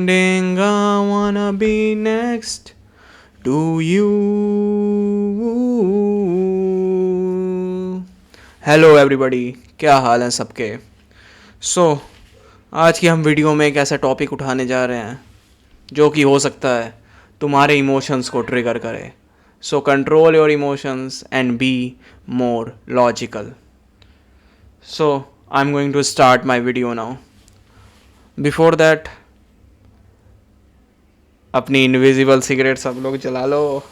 Pretending I wanna be next to you. Hello everybody, क्या हाल है सबके। आज की हम वीडियो में एक ऐसा टॉपिक उठाने जा रहे हैं जो कि हो सकता है तुम्हारे इमोशंस को ट्रिगर करे। Control your emotions and be more logical. I am going to start my video now. Before that अपनी इनविजिबल सिगरेट सब लोग जला लो।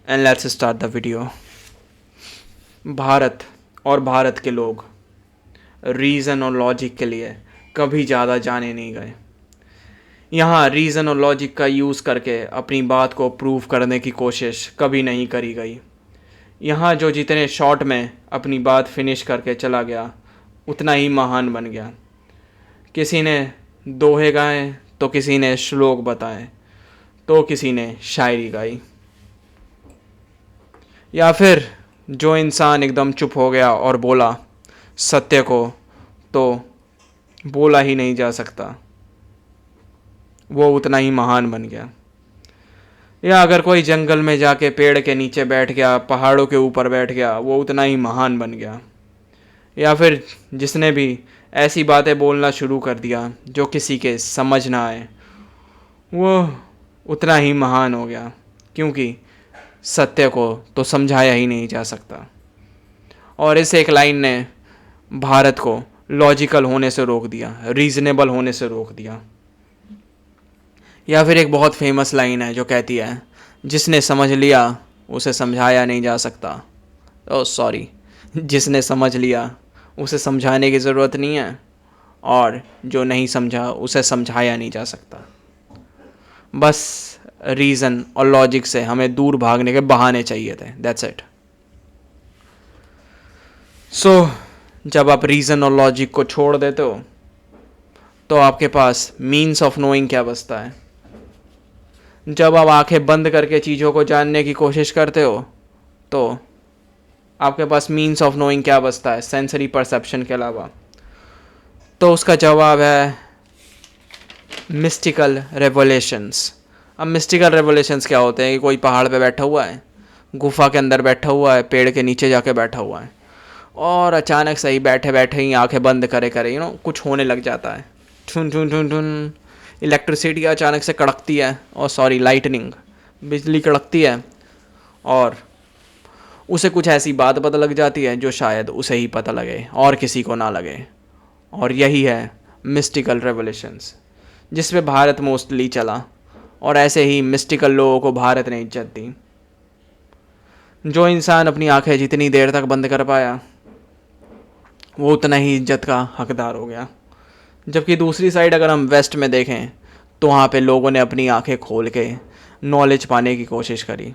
And let's start the video. Bharat और भारत के लोग रीज़न और लॉजिक के लिए कभी ज़्यादा जाने नहीं गए। यहाँ रीज़न और लॉजिक का यूज़ करके अपनी बात को प्रूव करने की कोशिश कभी नहीं करी गई। यहाँ जो जितने शॉर्ट में अपनी बात फिनिश करके चला गया उतना ही महान बन गया। किसी ने दोहे गाए तो किसी ने श्लोक बताए तो किसी ने शायरी गाई। या फिर जो इंसान एकदम चुप हो गया और बोला सत्य को, तो बोला ही नहीं जा सकता, वो उतना ही महान बन गया। या अगर कोई जंगल में जाके पेड़ के नीचे बैठ गया, पहाड़ों के ऊपर बैठ गया, वो उतना ही महान बन गया। या फिर जिसने भी ऐसी बातें बोलना शुरू कर दिया जो किसी के समझ ना आए, वो उतना ही महान हो गया, क्योंकि सत्य को तो समझाया ही नहीं जा सकता। और इस एक लाइन ने भारत को लॉजिकल होने से रोक दिया, रीजनेबल होने से रोक दिया। या फिर एक बहुत फेमस लाइन है जो कहती है जिसने समझ लिया उसे समझाया नहीं जा सकता। जिसने समझ लिया उसे समझाने की ज़रूरत नहीं है, और जो नहीं समझा उसे समझाया नहीं जा सकता। बस रीज़न और लॉजिक से हमें दूर भागने के बहाने चाहिए थे, दैट्स इट। जब आप रीज़न और लॉजिक को छोड़ देते हो तो आपके पास मीन्स ऑफ नोइंग क्या बचता है। जब आप आंखें बंद करके चीज़ों को जानने की कोशिश करते हो तो आपके पास मीन्स ऑफ नोइंग क्या बचता है सेंसरी परसेप्शन के अलावा। तो उसका जवाब है मिस्टिकल रेवलेशंस। अब मिस्टिकल रेवलेशंस क्या होते हैं कि कोई पहाड़ पे बैठा हुआ है, गुफा के अंदर बैठा हुआ है, पेड़ के नीचे जाके बैठा हुआ है, और अचानक से ही बैठे बैठे ही आंखें बंद करे करे कुछ होने लग जाता है। ठुन ठुन ठुन ठुन इलेक्ट्रिसिटी अचानक से कड़कती है, और लाइटनिंग, बिजली कड़कती है, और उसे कुछ ऐसी बात पता लग जाती है जो शायद उसे ही पता लगे और किसी को ना लगे। और यही है मिस्टिकल रेवलेशंस, जिस पे भारत मोस्टली चला, और ऐसे ही मिस्टिकल लोगों को भारत ने इज्जत दी। जो इंसान अपनी आंखें जितनी देर तक बंद कर पाया वो उतना ही इज्जत का हकदार हो गया। जबकि दूसरी साइड अगर हम वेस्ट में देखें तो वहाँ पे लोगों ने अपनी आंखें खोल के नॉलेज पाने की कोशिश करी।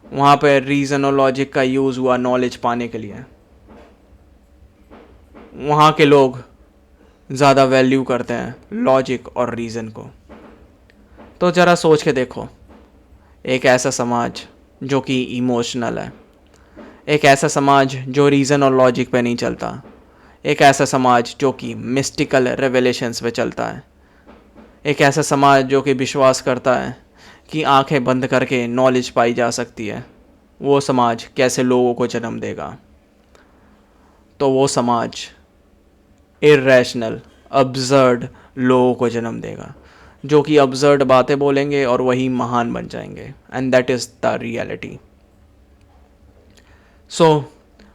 वहाँ पे रीज़न और लॉजिक का यूज़ हुआ नॉलेज पाने के लिए। वहाँ के लोग ज़्यादा वैल्यू करते हैं लॉजिक और रीज़न को। तो ज़रा सोच के देखो, एक ऐसा समाज जो कि इमोशनल है, एक ऐसा समाज जो रीज़न और लॉजिक पे नहीं चलता, एक ऐसा समाज जो कि मिस्टिकल रेवलेशंस पे चलता है, एक ऐसा समाज जो कि विश्वास करता है कि आंखें बंद करके नॉलेज पाई जा सकती है, वो समाज कैसे लोगों को जन्म देगा। तो वो समाज इर्रेशनल, अब्सर्ड लोगों को जन्म देगा, जो कि अब्सर्ड बातें बोलेंगे और वही महान बन जाएंगे। And that is the reality.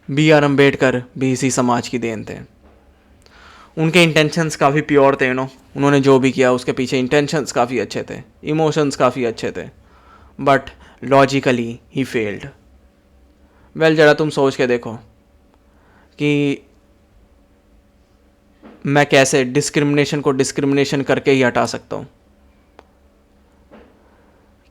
B R Ambedkar भी इसी समाज की देन थे। उनके इंटेंशंस काफ़ी प्योर थे, उन्होंने जो भी किया उसके पीछे इंटेंशंस काफ़ी अच्छे थे, इमोशंस काफ़ी अच्छे थे, बट लॉजिकली ही फेल्ड। ज़रा तुम सोच के देखो कि मैं कैसे डिस्क्रिमिनेशन को डिस्क्रिमिनेशन करके ही हटा सकता हूँ।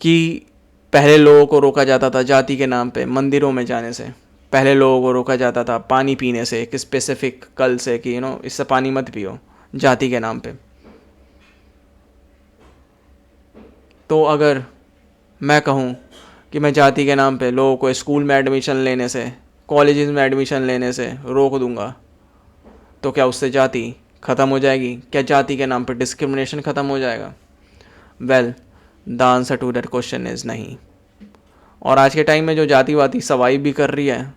कि पहले लोगों को रोका जाता था जाति के नाम पे मंदिरों में जाने से, पहले लोगों को रोका जाता था पानी पीने से, एक स्पेसिफिक कल से कि इससे पानी मत पियो, जाति के नाम पे। तो अगर मैं कहूँ कि मैं जाति के नाम पे लोगों को स्कूल में एडमिशन लेने से, कॉलेजेस में एडमिशन लेने से रोक दूंगा तो क्या उससे जाति ख़त्म हो जाएगी? क्या जाति के नाम पर डिस्क्रिमिनेशन ख़त्म हो जाएगा? Well, the answer to that question is नहीं। और आज के टाइम में जो जातिवादी सर्वाइव भी कर रही है,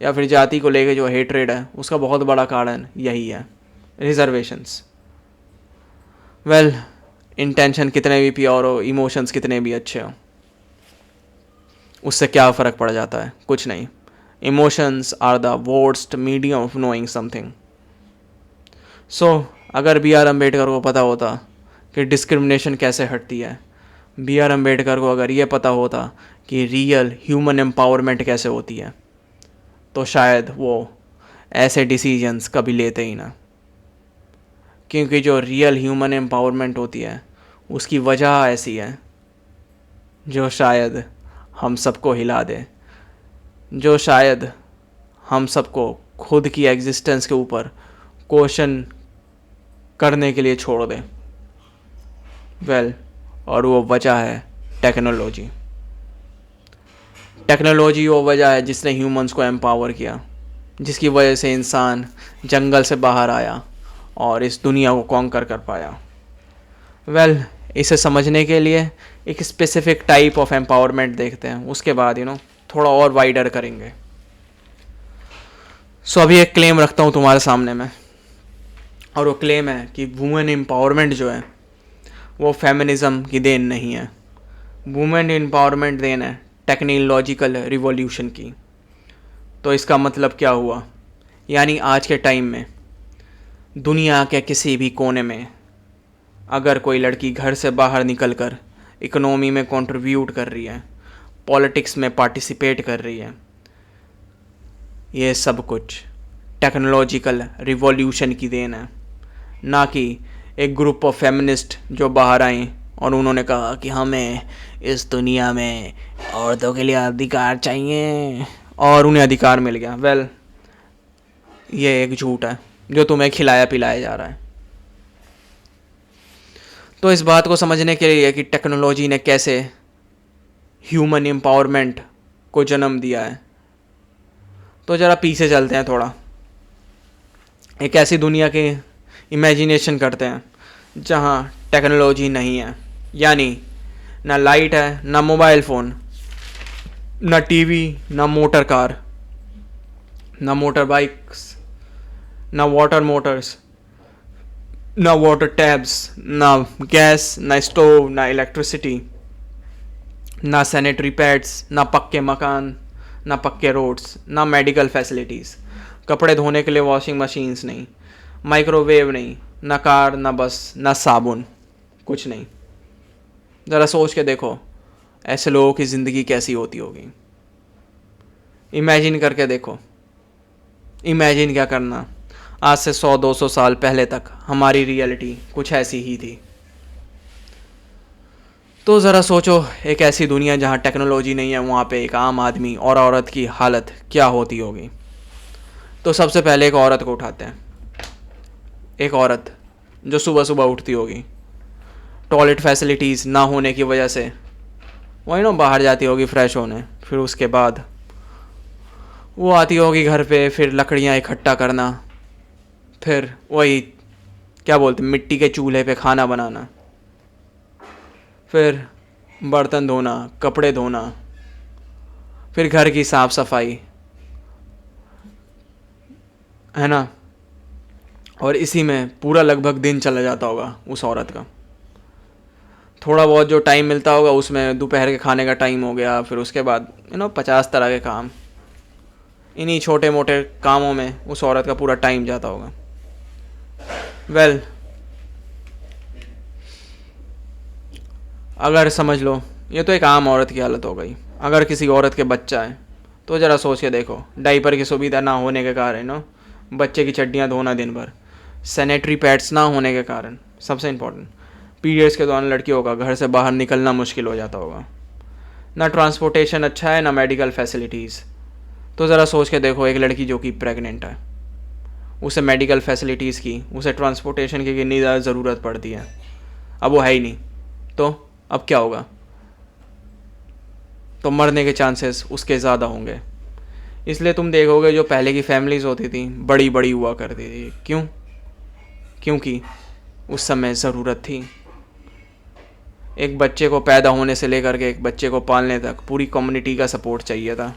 या फिर जाति को लेके जो हेट्रेड है, उसका बहुत बड़ा कारण यही है, रिजर्वेशंस। वेल, इंटेंशन कितने भी प्योर हो, इमोशंस कितने भी अच्छे हो, उससे क्या फ़र्क पड़ जाता है? कुछ नहीं। Emotions are the worst medium of knowing something. So अगर बी आर अम्बेडकर को पता होता कि डिस्क्रिमिनेशन कैसे हटती है, बी आर अम्बेडकर को अगर ये पता होता कि रियल ह्यूमन एम्पावरमेंट कैसे होती है, तो शायद वो ऐसे डिसीजंस कभी लेते ही ना। क्योंकि जो रियल ह्यूमन एम्पावरमेंट होती है, उसकी वजह ऐसी है जो शायद हम सबको हिला दे, जो शायद हम सबको खुद की एग्जिस्टेंस के ऊपर क्वेश्चन करने के लिए छोड़ दे। वेल, और वो वजह है टेक्नोलॉजी। टेक्नोलॉजी वो वजह है जिसने ह्यूमंस को एम्पावर किया, जिसकी वजह से इंसान जंगल से बाहर आया और इस दुनिया को कॉन्कर कर पाया। वेल, इसे समझने के लिए एक स्पेसिफिक टाइप ऑफ एम्पावरमेंट देखते हैं, उसके बाद थोड़ा और वाइडर करेंगे। सो अभी एक क्लेम रखता हूँ तुम्हारे सामने में, और वो क्लेम है कि वुमेन एम्पावरमेंट जो है वो फेमिनिज़म की देन नहीं है। वुमेन एम्पावरमेंट देन है टेक्नोलॉजिकल रिवॉल्यूशन की। तो इसका मतलब क्या हुआ? यानी आज के टाइम में दुनिया के किसी भी कोने में अगर कोई लड़की घर से बाहर निकलकर इकोनॉमी में कंट्रीब्यूट कर रही है, पॉलिटिक्स में पार्टिसिपेट कर रही है, ये सब कुछ टेक्नोलॉजिकल रिवॉल्यूशन की देन है, ना कि एक ग्रुप ऑफ फेमिनिस्ट जो बाहर आए और उन्होंने कहा कि हमें इस दुनिया में औरतों के लिए अधिकार चाहिए और उन्हें अधिकार मिल गया। वेल, ये एक झूठ है जो तुम्हें खिलाया पिलाया जा रहा है। तो इस बात को समझने के लिए कि टेक्नोलॉजी ने कैसे ह्यूमन एम्पावरमेंट को जन्म दिया है, तो ज़रा पीछे चलते हैं थोड़ा। एक ऐसी दुनिया की इमेजिनेशन करते हैं जहाँ टेक्नोलॉजी नहीं है, यानी ना लाइट है, ना मोबाइल फ़ोन, ना टीवी, ना मोटर कार, ना मोटर बाइक्स, ना वाटर मोटर्स, ना वाटर टैब्स, ना गैस, ना स्टोव, ना इलेक्ट्रिसिटी, ना सैनिटरी पैड्स, ना पक्के मकान, ना पक्के रोड्स, ना मेडिकल फैसिलिटीज़, कपड़े धोने के लिए वॉशिंग मशीन्स नहीं, माइक्रोवेव नहीं, ना कार, ना बस, ना साबुन, कुछ नहीं। ज़रा सोच के देखो ऐसे लोगों की ज़िंदगी कैसी होती होगी। इमेजिन करके देखो। इमेजिन क्या करना, आज से 100-200 साल पहले तक हमारी रियलिटी कुछ ऐसी ही थी। तो ज़रा सोचो एक ऐसी दुनिया जहाँ टेक्नोलॉजी नहीं है, वहाँ पे एक आम आदमी और औरत की हालत क्या होती होगी। तो सबसे पहले एक औरत को उठाते हैं। एक औरत जो सुबह सुबह उठती होगी, टॉयलेट फैसिलिटीज़ ना होने की वजह से वही बाहर जाती होगी फ्रेश होने, फिर उसके बाद वो आती होगी घर पे, फिर लकड़ियाँ इकट्ठा करना, फिर वही क्या बोलते मिट्टी के चूल्हे पे खाना बनाना, फिर बर्तन धोना, कपड़े धोना, फिर घर की साफ़ सफाई, है ना। और इसी में पूरा लगभग दिन चला जाता होगा उस औरत का। थोड़ा बहुत जो टाइम मिलता होगा उसमें दोपहर के खाने का टाइम हो गया, फिर उसके बाद 50 तरह के काम, इन्हीं छोटे मोटे कामों में उस औरत का पूरा टाइम जाता होगा। वेल, अगर समझ लो ये तो एक आम औरत की हालत हो गई। अगर किसी औरत के बच्चा है तो ज़रा सोच के देखो, डाइपर की सुविधा ना होने के कारण बच्चे की चड्डियाँ धोना दिन भर, सैनिटरी पैड्स ना होने के कारण, सबसे इम्पोर्टेंट पीरियड्स के दौरान लड़कियों का घर से बाहर निकलना मुश्किल हो जाता होगा, ना ट्रांसपोर्टेशन अच्छा है, ना मेडिकल फैसिलिटीज़। तो ज़रा सोच के देखो एक लड़की जो कि प्रेग्नेंट है, उसे मेडिकल फैसिलिटीज़ की, उसे ट्रांसपोर्टेशन की कितनी ज़्यादा ज़रूरत पड़ती है। अब वो है ही नहीं, तो अब क्या होगा? तो मरने के चांसेस उसके ज़्यादा होंगे। इसलिए तुम देखोगे जो पहले की फैमिलीज़ होती थी बड़ी बड़ी हुआ करती थी। क्यों? क्योंकि उस समय ज़रूरत थी। एक बच्चे को पैदा होने से लेकर के एक बच्चे को पालने तक पूरी कम्युनिटी का सपोर्ट चाहिए था।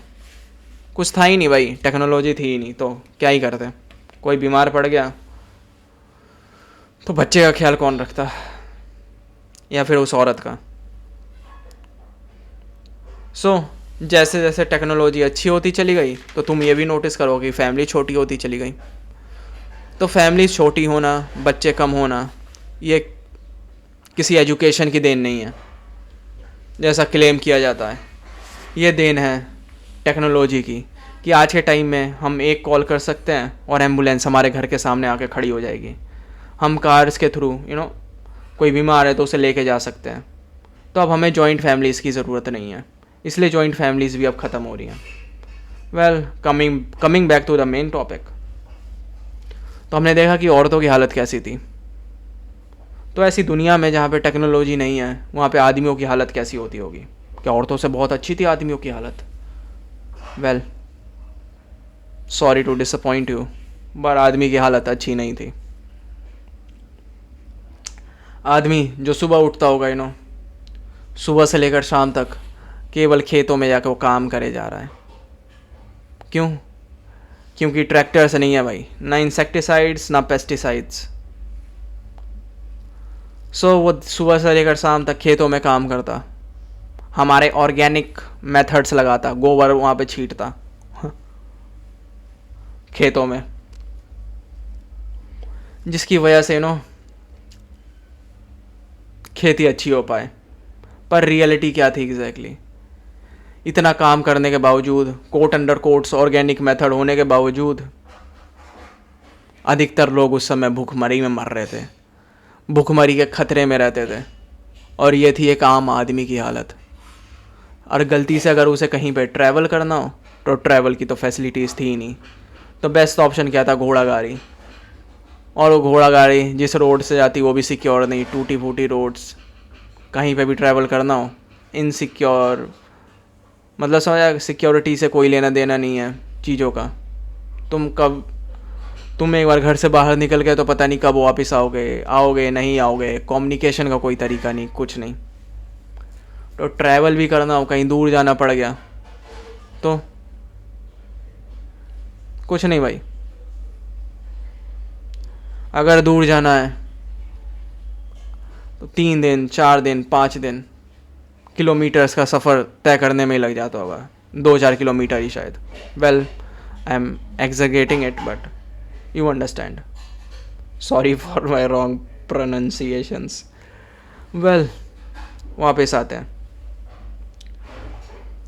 कुछ था ही नहीं भाई, टेक्नोलॉजी थी ही नहीं, तो क्या ही करते। कोई बीमार पड़ गया तो बच्चे का ख्याल कौन रखता, या फिर उस औरत का। जैसे जैसे टेक्नोलॉजी अच्छी होती चली गई तो तुम ये भी नोटिस करो कि फैमिली छोटी होती चली गई। तो फैमिली छोटी होना, बच्चे कम होना, ये किसी एजुकेशन की देन नहीं है जैसा क्लेम किया जाता है। ये देन है टेक्नोलॉजी की, कि आज के टाइम में हम एक कॉल कर सकते हैं और एम्बुलेंस हमारे घर के सामने आके खड़ी हो जाएगी। हम कार्स के थ्रू कोई बीमार है तो उसे लेके जा सकते हैं। तो अब हमें जॉइंट फैमिलीज़ की ज़रूरत नहीं है, इसलिए जॉइंट फैमिलीज़ भी अब ख़त्म हो रही हैं। Well, coming back to the main topic, तो हमने देखा कि औरतों की हालत कैसी थी। तो ऐसी दुनिया में जहाँ पे टेक्नोलॉजी नहीं है वहाँ पे आदमियों की हालत कैसी होती होगी? क्या औरतों से बहुत अच्छी थी आदमियों की हालत? Well, sorry to disappoint you, but आदमी की हालत अच्छी नहीं थी। आदमी जो सुबह उठता होगा सुबह से लेकर शाम तक केवल खेतों में जाकर वो काम करे जा रहा है। क्यों? क्योंकि ट्रैक्टर्स नहीं है भाई, ना इंसेक्टिसाइड्स ना पेस्टिसाइड्स। वो सुबह से लेकर शाम तक खेतों में काम करता, हमारे ऑर्गेनिक मेथड्स लगाता, गोबर वहाँ पे छींटता खेतों में, जिसकी वजह से खेती अच्छी हो पाए। पर रियलिटी क्या थी एग्जैक्टली? इतना काम करने के बावजूद, quote under quotes organic method होने के बावजूद, अधिकतर लोग उस समय भूखमरी में मर रहे थे, भूखमरी के खतरे में रहते थे। और ये थी एक आम आदमी की हालत। और गलती से अगर उसे कहीं पे ट्रैवल करना हो तो ट्रैवल की तो फैसिलिटीज़ थी ही नहीं। तो बेस्ट ऑप्शन क्या था? घोड़ा गाड़ी। और वो घोड़ा गाड़ी जिस रोड से जाती वो भी सिक्योर नहीं, टूटी फूटी रोड्स। कहीं पे भी ट्रैवल करना हो इनसिक्योर, मतलब समझा, सिक्योरिटी से कोई लेना देना नहीं है चीज़ों का। तुम एक बार घर से बाहर निकल गए तो पता नहीं कब वापस आओगे नहीं आओगे, कम्युनिकेशन का कोई तरीका नहीं, कुछ नहीं। तो ट्रैवल भी करना हो, कहीं दूर जाना पड़ गया तो कुछ नहीं भाई। अगर दूर जाना है तो 3 दिन 4 दिन 5 दिन किलोमीटर्स का सफ़र तय करने में ही लग जाता होगा, 2-4 किलोमीटर ही शायद। Well, I am exaggerating it but you understand. Sorry for my wrong pronunciations. Well, वापस आते हैं।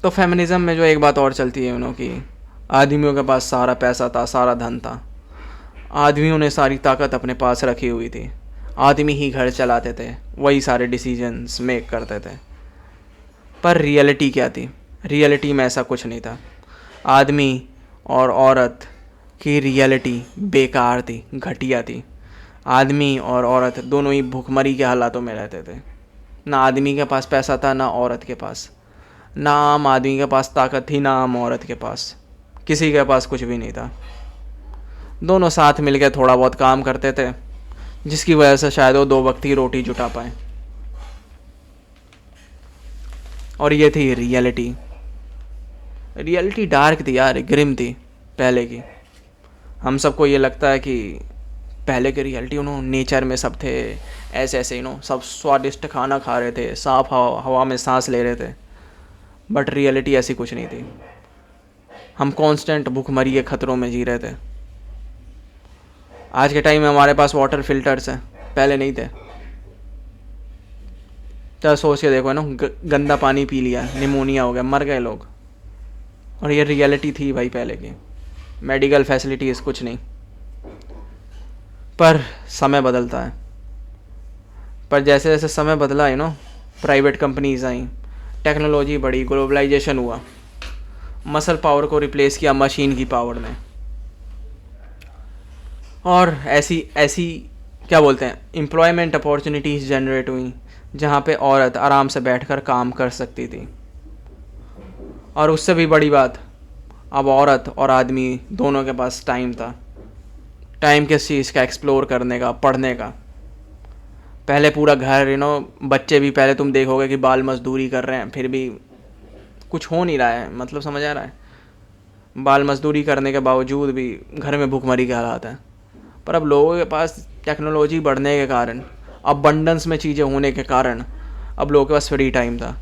तो फेमिनिज़म में जो एक बात और चलती है कि आदमियों के पास सारा पैसा था, सारा धन था, आदमियों ने सारी ताकत अपने पास रखी हुई थी, आदमी ही घर चलाते थे, वही सारे डिसीजंस मेक करते थे। पर रियलिटी क्या थी? रियलिटी में ऐसा कुछ नहीं था। आदमी और औरत की रियलिटी बेकार थी, घटिया थी। आदमी और औरत दोनों ही भूखमरी के हालातों में रहते थे। ना आदमी के पास पैसा था ना औरत के पास, ना आम आदमी के पास ताकत थी ना आम औरत के पास, किसी के पास कुछ भी नहीं था। दोनों साथ मिलकर थोड़ा बहुत काम करते थे, जिसकी वजह से शायद वो 2 वक्त की रोटी जुटा पाए। और ये थी रियलिटी। रियलिटी डार्क थी यार, ग्रिम थी पहले की। हम सबको ये लगता है कि पहले की रियलिटी नेचर में सब थे, ऐसे ऐसे सब स्वादिष्ट खाना खा रहे थे, साफ हवा में सांस ले रहे थे। बट रियलिटी ऐसी कुछ नहीं थी। हम कांस्टेंट भूखमरी के खतरों में जी रहे थे। आज के टाइम में हमारे पास वाटर फिल्टर्स हैं, पहले नहीं थे। तो सोच के देखो गंदा पानी पी लिया, निमोनिया हो गया, मर गए लोग। और ये रियलिटी थी भाई पहले की। मेडिकल फैसिलिटीज़ कुछ नहीं। पर समय बदलता है। पर जैसे जैसे समय बदला प्राइवेट कंपनीज आई, टेक्नोलॉजी बढ़ी, ग्लोबलाइजेशन हुआ, मसल पावर को रिप्लेस किया मशीन की पावर ने। और ऐसी क्या बोलते हैं, एम्प्लॉयमेंट अपॉर्चुनिटीज़ जनरेट हुई, जहाँ पे औरत आराम से बैठकर काम कर सकती थी। और उससे भी बड़ी बात, अब औरत और आदमी दोनों के पास टाइम था। टाइम किस चीज़ का? एक्सप्लोर करने का, पढ़ने का। पहले पूरा घर बच्चे भी पहले तुम देखोगे कि बाल मजदूरी कर रहे हैं, फिर भी कुछ हो नहीं रहा है, मतलब समझ आ रहा है। बाल मजदूरी करने के बावजूद भी घर में भूखमरी के हालात हैं। पर अब लोगों के पास टेक्नोलॉजी बढ़ने के कारण, अबंडेंस में चीज़ें होने के कारण, अब लोगों के पास फ्री टाइम था।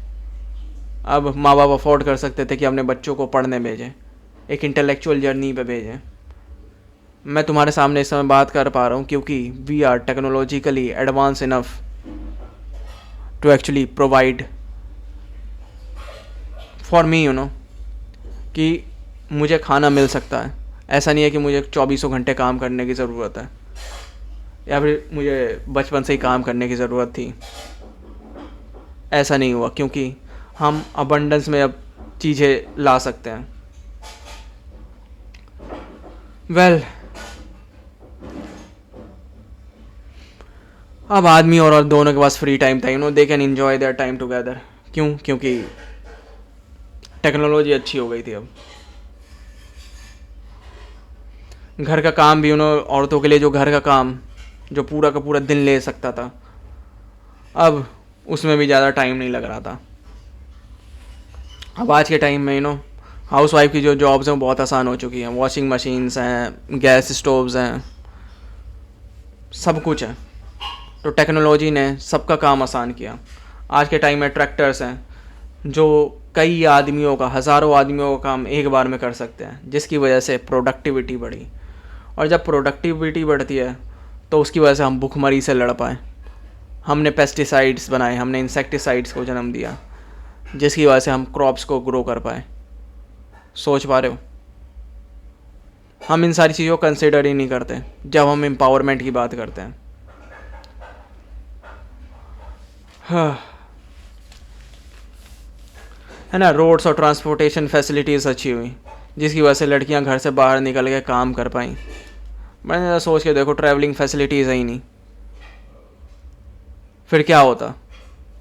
अब माँ बाप अफोर्ड कर सकते थे कि अपने बच्चों को पढ़ने भेजें, एक इंटेलेक्चुअल जर्नी पे भेजें। मैं तुम्हारे सामने इस समय बात कर पा रहा हूँ क्योंकि we are technologically advance enough to actually provide for me कि मुझे खाना मिल सकता है। ऐसा नहीं है कि मुझे 24 घंटे काम करने की ज़रूरत है, या फिर मुझे बचपन से ही काम करने की ज़रूरत थी। ऐसा नहीं हुआ, क्योंकि हम अबंडेंस में अब चीज़ें ला सकते हैं। वेल, अब आदमी और औरत दोनों के पास फ्री टाइम था, they can enjoy their time together. क्यों? क्योंकि टेक्नोलॉजी अच्छी हो गई थी। अब घर का काम भी औरतों के लिए, जो घर का काम जो पूरा का पूरा दिन ले सकता था, अब उसमें भी ज़्यादा टाइम नहीं लग रहा था। अब आज के टाइम में हाउस वाइफ की जो जॉब्स हैं वो बहुत आसान हो चुकी हैं। वॉशिंग मशीन्स हैं, गैस स्टोव्स हैं, सब कुछ है। तो टेक्नोलॉजी ने सबका काम आसान किया। आज के टाइम में ट्रैक्टर्स हैं जो कई आदमियों का, हज़ारों आदमियों का काम एक बार में कर सकते हैं, जिसकी वजह से प्रोडक्टिविटी बढ़ी। और जब प्रोडक्टिविटी बढ़ती है तो उसकी वजह से हम भुखमरी से लड़ पाए। हमने पेस्टिसाइड्स बनाए, हमने इंसेक्टिसाइड्स को जन्म दिया, जिसकी वजह से हम क्रॉप्स को ग्रो कर पाए। सोच पा रहे हो? हम इन सारी चीज़ों को कंसिडर ही नहीं करते जब हम एम्पावरमेंट की बात करते हैं। हाँ, है ना। रोड्स और ट्रांसपोर्टेशन फैसिलिटीज़ अच्छी हुई, जिसकी वजह से लड़कियां घर से बाहर निकल के काम कर पाई। मैंने सोच के देखो, ट्रैवलिंग फैसिलिटीज़ है ही नहीं, फिर क्या होता?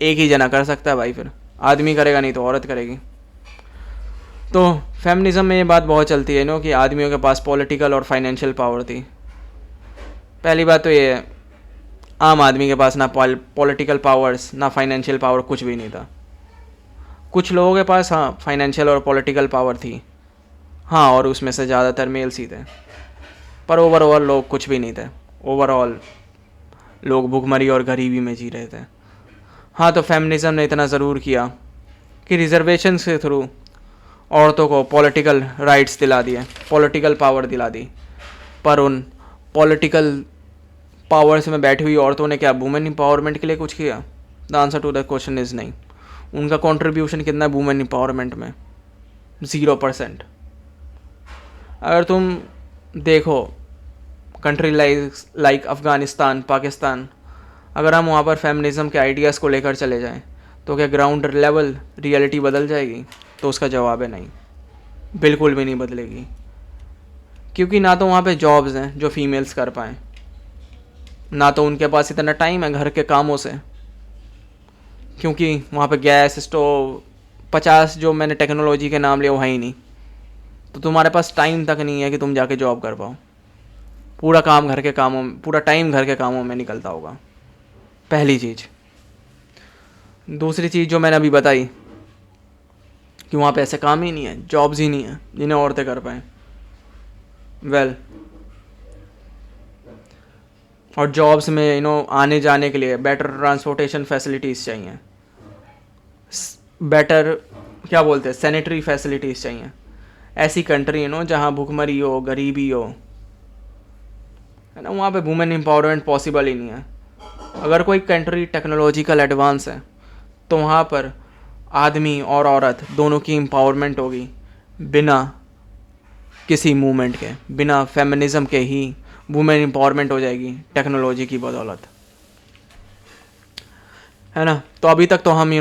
एक ही जना कर सकता है भाई, फिर आदमी करेगा नहीं तो औरत करेगी। तो फेमिनिज्म में ये बात बहुत चलती है कि आदमियों के पास पॉलिटिकल और फाइनेंशियल पावर थी। पहली बात तो ये है, आम आदमी के पास ना पॉलिटिकल पावर्स ना फाइनेंशियल पावर, कुछ भी नहीं था। कुछ लोगों के पास हाँ फाइनेंशियल और पॉलिटिकल पावर थी, हाँ, और उसमें से ज़्यादातर मेल्स ही थे। पर ओवरऑल लोग कुछ भी नहीं थे। ओवरऑल लोग भुखमरी और गरीबी में जी रहे थे। हाँ, तो फेमिनिज्म ने इतना ज़रूर किया कि रिजर्वेशन के थ्रू औरतों को पॉलिटिकल राइट्स दिला दिए, पॉलिटिकल पावर दिला दी। पर उन पॉलिटिकल पावर्स में बैठी हुई औरतों ने क्या वुमेन एम्पावरमेंट के लिए कुछ किया? The answer to the question is नहीं। उनका कंट्रीब्यूशन कितना है वुमेन एम्पावरमेंट में? 0%। अगर तुम देखो कंट्री लाइक अफ़गानिस्तान, पाकिस्तान, अगर हम वहाँ पर फेमिनिज़म के आइडियाज़ को लेकर चले जाएं तो क्या ग्राउंड लेवल रियलिटी बदल जाएगी? तो उसका जवाब है नहीं, बिल्कुल भी नहीं बदलेगी। क्योंकि ना तो वहाँ पे जॉब्स हैं जो फीमेल्स कर पाएँ, ना तो उनके पास इतना टाइम है घर के कामों से, क्योंकि वहाँ पे गैस स्टोव 50 जो मैंने टेक्नोलॉजी के नाम लिए वो है ही नहीं। तो तुम्हारे पास टाइम तक नहीं है कि तुम जाके जॉब कर पाओ। पूरा काम घर के कामों में, पूरा टाइम घर के कामों में निकलता होगा, पहली चीज़। दूसरी चीज़ जो मैंने अभी बताई कि वहाँ पे ऐसे काम ही नहीं है, जॉब्स ही नहीं है जिन्हें औरतें कर पाएँ। वेल, और जॉब्स में आने जाने के लिए बेटर ट्रांसपोर्टेशन फैसिलिटीज़ चाहिए, बेटर क्या बोलते हैं, सैनिटरी फैसिलिटीज़ चाहिए। ऐसी कंट्री जहाँ भुखमरी हो, गरीबी हो, है ना, वहाँ पे वुमेन एम्पावरमेंट पॉसिबल ही नहीं है। अगर कोई कंट्री टेक्नोलॉजिकल एडवांस है तो वहाँ पर आदमी और औरत दोनों की एम्पावरमेंट होगी, बिना किसी मूवमेंट के, बिना फेमिनिज्म के ही वुमेन एम्पावरमेंट हो जाएगी टेक्नोलॉजी की बदौलत, है ना। तो अभी तक तो हम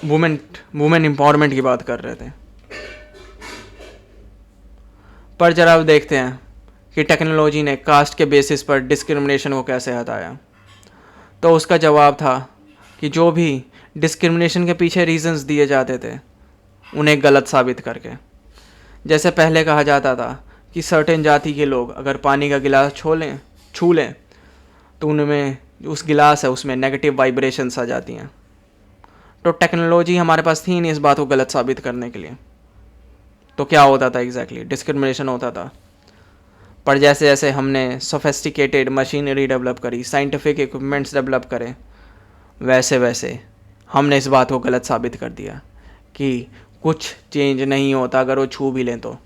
वुमेन एम्पावरमेंट की बात कर रहे थे, पर जरा अब देखते हैं कि टेक्नोलॉजी ने कास्ट के बेसिस पर डिस्क्रिमिनेशन को कैसे हटाया। तो उसका जवाब था कि जो भी डिस्क्रिमिनेशन के पीछे रीजंस दिए जाते थे उन्हें गलत साबित करके। जैसे पहले कहा जाता था कि सर्टेन जाति के लोग अगर पानी का गिलास छू लें तो उनमें उस गिलास है उसमें नेगेटिव वाइब्रेशंस आ जाती हैं। तो टेक्नोलॉजी हमारे पास थी नहीं इस बात को गलत साबित करने के लिए। तो क्या होता था एग्जैक्टली, डिस्क्रिमिनेशन होता था। पर जैसे जैसे हमने सोफेस्टिकेटेड मशीनरी डेवलप करी, साइंटिफिक इक्विपमेंट्स डेवलप करे, वैसे वैसे हमने इस बात को गलत साबित कर दिया कि कुछ चेंज नहीं होता अगर वो छू भी लें तो।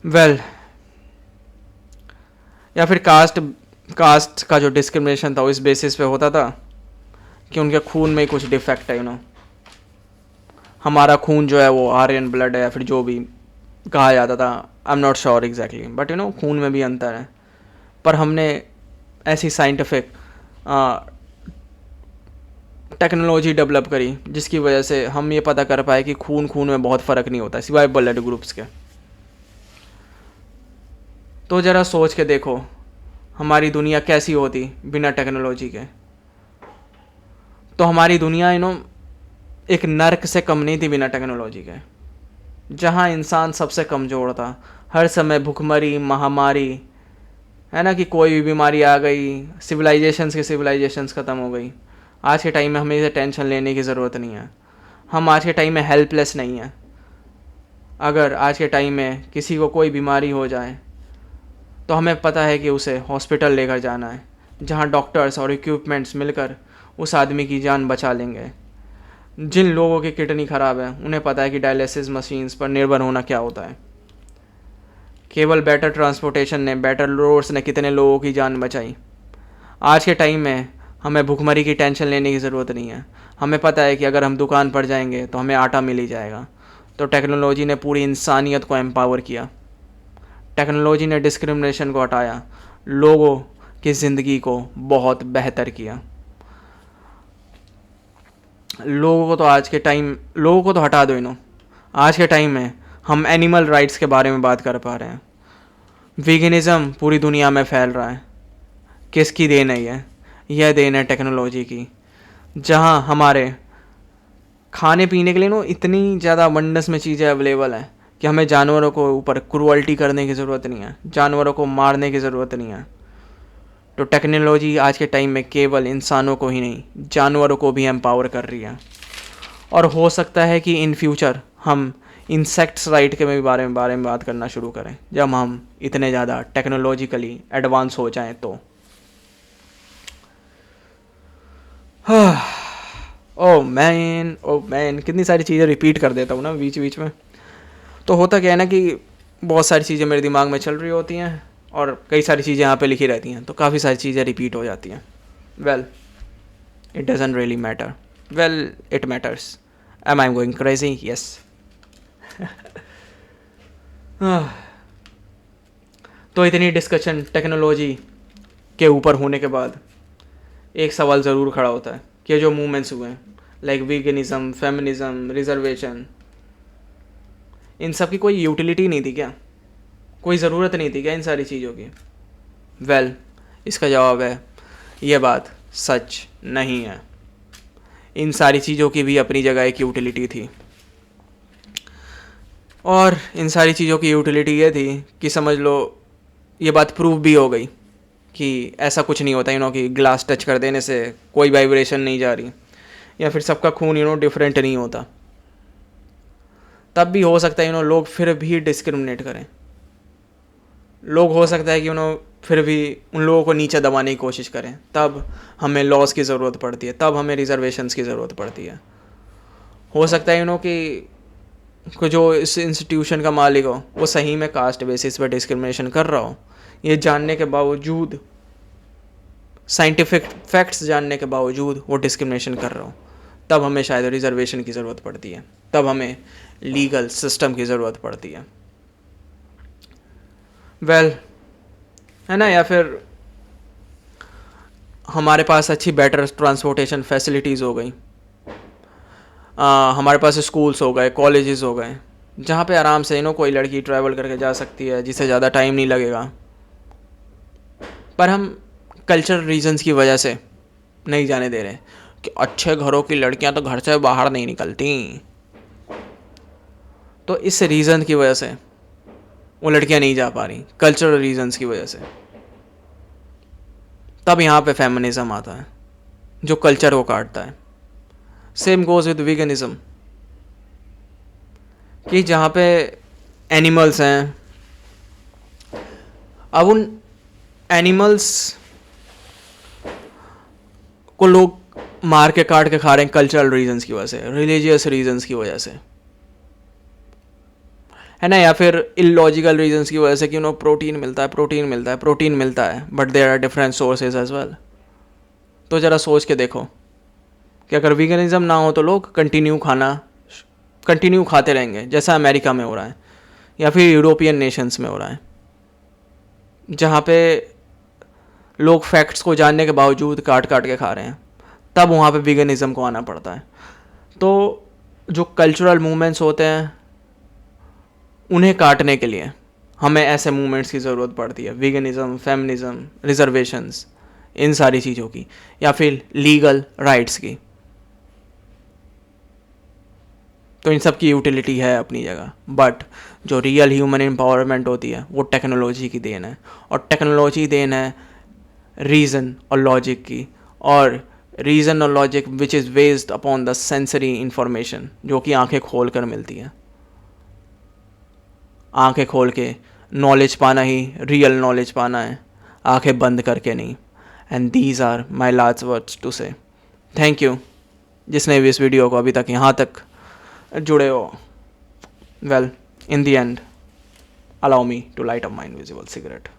वेल या फिर कास्ट का जो डिस्क्रिमिनेशन था वो इस बेसिस पे होता था कि उनके खून में कुछ डिफेक्ट है। हमारा खून जो है वो आर्यन ब्लड है या फिर जो भी कहा जाता था, I am not sure exactly, but खून में भी अंतर है। पर हमने ऐसी साइंटिफिक टेक्नोलॉजी डेवलप करी जिसकी वजह से हम ये पता कर पाए कि खून में बहुत फ़र्क नहीं होता सिवाय ब्लड ग्रुप्स के। तो ज़रा सोच के देखो हमारी दुनिया कैसी होती बिना टेक्नोलॉजी के। तो हमारी दुनिया एक नर्क से कम नहीं थी बिना टेक्नोलॉजी के, जहाँ इंसान सबसे कमज़ोर था। हर समय भुखमरी, महामारी, है ना, कि कोई भी बीमारी आ गई, सिविलाइजेशंस ख़त्म हो गई। आज के टाइम में हमें इसे टेंशन लेने की ज़रूरत नहीं है। हम आज के टाइम में हेल्पलेस नहीं हैं। अगर आज के टाइम में किसी को कोई बीमारी हो जाए तो हमें पता है कि उसे हॉस्पिटल लेकर जाना है, जहाँ डॉक्टर्स और इक्विपमेंट्स मिलकर उस आदमी की जान बचा लेंगे। जिन लोगों की किडनी ख़राब है उन्हें पता है कि डायलिसिस मशीन्स पर निर्भर होना क्या होता है। केवल बेटर ट्रांसपोर्टेशन ने, बेटर रोड्स ने कितने लोगों की जान बचाई। आज के टाइम में हमें भुखमरी की टेंशन लेने की ज़रूरत नहीं है। हमें पता है कि अगर हम दुकान पर जाएंगे तो हमें आटा मिल ही जाएगा। तो टेक्नोलॉजी ने पूरी इंसानियत को एम्पावर किया। टेक्नोलॉजी ने डिस्क्रिमिनेशन को हटाया, लोगों की ज़िंदगी को बहुत बेहतर किया। लोगों को तो हटा दो आज के टाइम में हम एनिमल राइट्स के बारे में बात कर पा रहे हैं। वीगनिज़म पूरी दुनिया में फैल रहा है। किसकी देन है यह देन है टेक्नोलॉजी की। जहां हमारे खाने पीने के लिए इतनी ज़्यादा अबंडेंस में चीज़ें अवेलेबल हैं कि हमें जानवरों को ऊपर क्रूअल्टी करने की ज़रूरत नहीं है, जानवरों को मारने की ज़रूरत नहीं है। तो टेक्नोलॉजी आज के टाइम में केवल इंसानों को ही नहीं, जानवरों को भी एम्पावर कर रही है। और हो सकता है कि इन फ्यूचर हम इंसेक्ट्स राइट के बारे में बात करना शुरू करें जब हम इतने ज़्यादा टेक्नोलॉजिकली एडवांस हो जाएं तो। ओ मैन कितनी सारी चीज़ें रिपीट कर देता हूँ ना बीच बीच में। तो होता क्या है ना कि बहुत सारी चीज़ें मेरे दिमाग में चल रही होती हैं और कई सारी चीज़ें यहाँ पे लिखी रहती हैं, तो काफ़ी सारी चीज़ें रिपीट हो जाती हैं। Well it doesn't really matter. Well it matters. Am I going crazy? Yes. तो इतनी डिस्कशन टेक्नोलॉजी के ऊपर होने के बाद एक सवाल ज़रूर खड़ा होता है कि जो मूवमेंट्स हुए हैं लाइक वीगनिज़म, फेमिनिज़म, रिजर्वेशन, इन सब की कोई यूटिलिटी नहीं थी क्या? कोई ज़रूरत नहीं थी क्या इन सारी चीज़ों की? वेल इसका जवाब है ये बात सच नहीं है। इन सारी चीज़ों की भी अपनी जगह एक यूटिलिटी थी। और इन सारी चीज़ों की यूटिलिटी ये थी कि समझ लो ये बात प्रूव भी हो गई कि ऐसा कुछ नहीं होता कि ग्लास टच कर देने से कोई वाइब्रेशन नहीं जा रही, या फिर सबका खून डिफरेंट नहीं होता। तब भी हो सकता है लोग फिर भी डिस्क्रिमिनेट करें। लोग हो सकता है कि फिर भी उन लोगों को नीचे दबाने की कोशिश करें। तब हमें लॉस की ज़रूरत पड़ती है, तब हमें रिजर्वेशंस की ज़रूरत पड़ती है। हो सकता है कि जो इस इंस्टीट्यूशन का मालिक हो वो सही में कास्ट बेसिस पर डिस्क्रिमिनेशन कर रहा हो, ये जानने के बावजूद, साइंटिफिक फैक्ट्स जानने के बावजूद वो डिस्क्रिमिनेशन कर रहा हो। तब हमें शायद रिजर्वेशन की ज़रूरत पड़ती है, तब हमें लीगल सिस्टम की ज़रूरत पड़ती है। वेल है ना, या फिर हमारे पास अच्छी बेटर ट्रांसपोर्टेशन फैसिलिटीज़ हो गई, हमारे पास स्कूल्स हो गए, कॉलेजेस हो गए, जहाँ पे आराम से कोई लड़की ट्रैवल करके जा सकती है जिसे ज़्यादा टाइम नहीं लगेगा। पर हम कल्चरल रीजंस की वजह से नहीं जाने दे रहे कि अच्छे घरों की लड़कियां तो घर से बाहर नहीं निकलती। तो इस रीज़न की वजह से वो लड़कियां नहीं जा पा रही, कल्चरल रीजंस की वजह से। तब यहाँ पे फेमिनिज्म आता है जो कल्चर को काटता है। सेम गोज विद वीगनिज्म, कि जहाँ पे एनिमल्स हैं, अब उन एनिमल्स को लोग मार के काट के खा रहे हैं कल्चरल रीजंस की वजह से, रिलीजियस रीजंस की वजह से, है ना, या फिर इलॉजिकल रीजंस की वजह से कि उन्हें प्रोटीन मिलता है but there are different sources as well. तो ज़रा सोच के देखो कि अगर वीगनिज्म ना हो तो लोग कंटिन्यू खाते रहेंगे, जैसा अमेरिका में हो रहा है या फिर यूरोपियन नेशंस में हो रहा है, जहाँ पे लोग फैक्ट्स को जानने के बावजूद काट काट के खा रहे हैं। तब वहाँ पे वीगनिज्म को आना पड़ता है। तो जो कल्चरल मूवमेंट्स होते हैं उन्हें काटने के लिए हमें ऐसे मूवमेंट्स की ज़रूरत पड़ती है, वीगनिज्म, फेमिनिज्म, रिजर्वेशंस, इन सारी चीज़ों की, या फिर लीगल राइट्स की। तो इन सब की यूटिलिटी है अपनी जगह, बट जो रियल ह्यूमन एम्पावरमेंट होती है वो टेक्नोलॉजी की देन है, और टेक्नोलॉजी देन है रीज़न और लॉजिक की, और रीज़न और logic which is based upon the sensory information, जो कि आंखें खोल कर मिलती है। आंखें खोल के नॉलेज पाना ही रियल नॉलेज पाना है, आंखें बंद करके नहीं। And these are my last words to say. Thank you जिसने भी इस वीडियो को अभी तक यहाँ तक जुड़े हो। Well, in the end, allow me to light up my invisible cigarette.